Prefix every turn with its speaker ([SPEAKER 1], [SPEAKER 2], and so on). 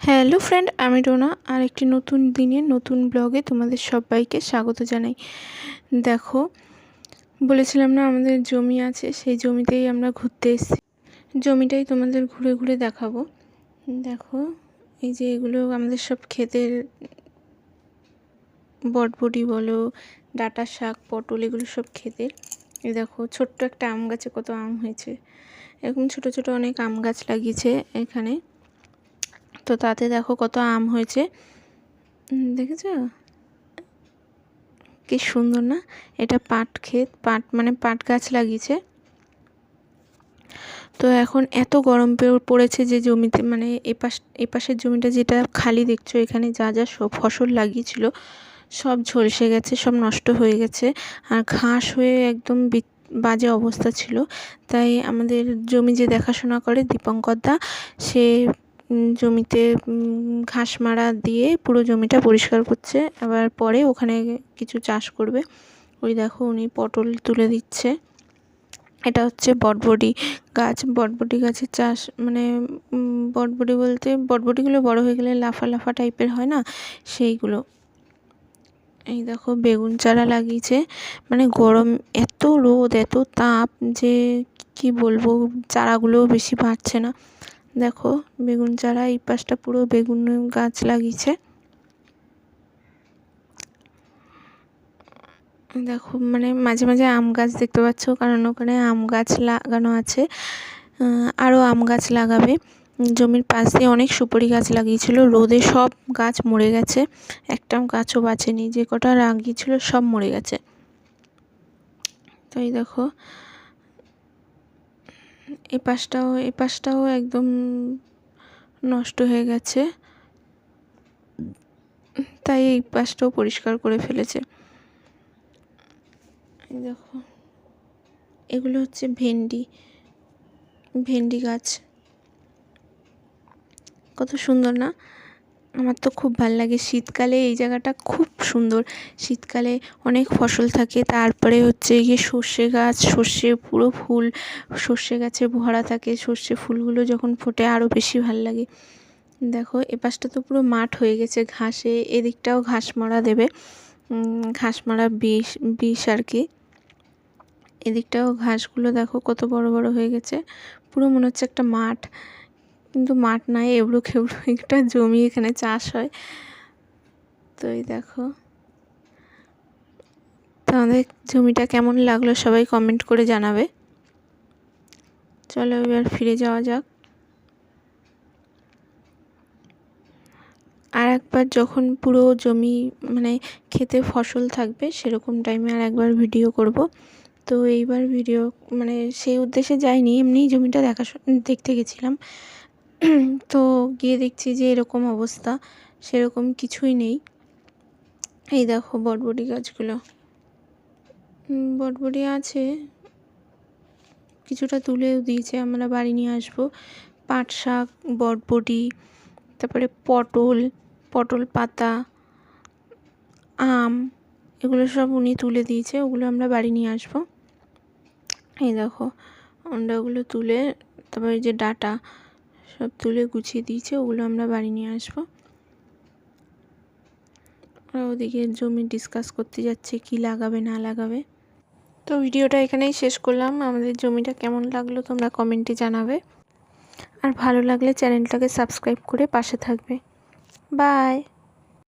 [SPEAKER 1] Hello friend, আমি রোনা। আর একটি নতুন দিনে নতুন ব্লগে তোমাদের সবাইকে স্বাগত জানাই। দেখো, বলেছিলাম না আমাদের জমি আছে, সেই জমিতেই আমরা ঘুরতে এসেছি। জমিটাই তোমাদের ঘুরে ঘুরে দেখাবো। দেখো, এই যে এগুলো আমাদের সব ক্ষেতের বটবটি বলো, ডাঁটা শাক, পটল, এগুলো সব ক্ষেতের। এই দেখো, ছোট্ট একটা আম গাছে কত আম হয়েছে। এরকম ছোট ছোট অনেক আম গাছ লাগিয়েছে এখানে। তো তাতে দেখো কত আম হয়েছে, দেখেছো কি সুন্দর না? এটা পাট ক্ষেত, মানে পাট গাছ লাগিয়েছে। তো এখন এত গরম পড়েছে যে জমিতে, মানে এপাশের জমিটা যেটা খালি দেখছো, এখানে যা যা সব ফসল লাগিয়েছিল সব ঝলসে গেছে, সব নষ্ট হয়ে গেছে, আর ঘাস হয়ে একদম বাজে অবস্থা ছিল। তাই আমাদের জমি যে দেখাশোনা করে দীপঙ্কর দা, সে জমিতে ঘাস মারা দিয়ে পুরো জমিটা পরিষ্কার করছে। আবার পরে ওখানে কিছু চাষ করবে। ওই দেখো, উনি পটল তুলে দিচ্ছে। এটা হচ্ছে বটবটি গাছ। বটবটি গাছের চাষ, মানে বটবটি বলতে বটবটিগুলো বড় হয়ে গেলে লাফা লাফা টাইপের হয় না, সেইগুলো। এই দেখো, বেগুন চারা লাগিয়েছে। মানে গরম, এত রোদ, এত তাপ যে কি বলবো, চারাগুলোও বেশি বাড়ছে না। দেখো, বেগুন চারা, এই পাশটা পুরো বেগুন গাছ লাগিয়েছে। দেখো, মানে মাঝে মাঝে আম গাছ দেখতে পাচ্ছ, কারণ ওখানে আম গাছ লাগানো আছে। আরও আম গাছ লাগাবে। জমির পাশ দিয়ে অনেক সুপারি গাছ লাগিয়েছিল, রোদে সব গাছ মরে গেছে, একটা গাছও বাঁচেনি। যে কটা লাগিয়েছিল সব মরে গেছে। তাই দেখো, এ পাশটাও একদম নষ্ট হয়ে গেছে, তাই এই পাশটাও পরিষ্কার করে ফেলেছে। দেখো, এগুলো হচ্ছে ভেন্ডি গাছ। কত সুন্দর না? আমার তো খুব ভালো লাগে। শীতকালে এই জায়গাটা খুব সুন্দর। শীতকালে অনেক ফসল থাকে। তারপরে হচ্ছে গিয়ে সর্ষে গাছ, সর্ষে পুরো ফুল, সর্ষে গাছে ভরা থাকে। সর্ষে ফুলগুলো যখন ফোটে আরও বেশি ভালো লাগে। দেখো, এ পাশটা তো পুরো মাঠ হয়ে গেছে ঘাসে। এদিকটাও ঘাস মারা দেবে, ঘাস মারা বিষ আর কি। এদিকটাও ঘাসগুলো দেখো কত বড় বড় হয়ে গেছে, পুরো মনে হচ্ছে একটা মাঠ, কিন্তু মাঠ নয়, এবড়ো খেবড়ো একটা জমি, এখানে চাষ হয়। তো এই দেখো, তোমাদের জমিটা কেমন লাগলো সবাই কমেন্ট করে জানাবে। চলো এবার ফিরে যাওয়া যাক। আর একবার যখন পুরো জমি, মানে খেতে ফসল থাকবে, সেরকম টাইমে আর একবার ভিডিও করব। তো এইবার ভিডিও, মানে সেই উদ্দেশ্যে যাইনি, এমনি জমিটা দেখতে গেছিলাম। তো গিয়ে দেখছি যে এরকম অবস্থা, সেরকম কিছুই নেই। এই দেখো বটবটি গাছগুলো, বটবটি আছে, কিছুটা তুলেও দিয়েছে, আমরা বাড়ি নিয়ে আসবো। পাট শাক, বটবটি, তারপরে পটল পাতা, আম, এগুলো সব উনি তুলে দিয়েছে, ওগুলো আমরা বাড়ি নিয়ে আসবো। এই দেখো, আমরা ওগুলো তুলে, তারপরে যে ডাটা সব তুলে গুছিয়ে দিয়েছে, ওগুলো আমরা বাড়ি নিয়ে আসবো। আর ওদিকে জমি ডিসকাস করতে যাচ্ছে কি লাগাবে না লাগাবে। তো ভিডিওটা এখানেই শেষ করলাম। আমাদের জমিটা কেমন লাগলো তোমরা কমেন্টে জানাবে, আর ভালো লাগলে চ্যানেলটাকে সাবস্ক্রাইব করে পাশে থাকবে। বাই।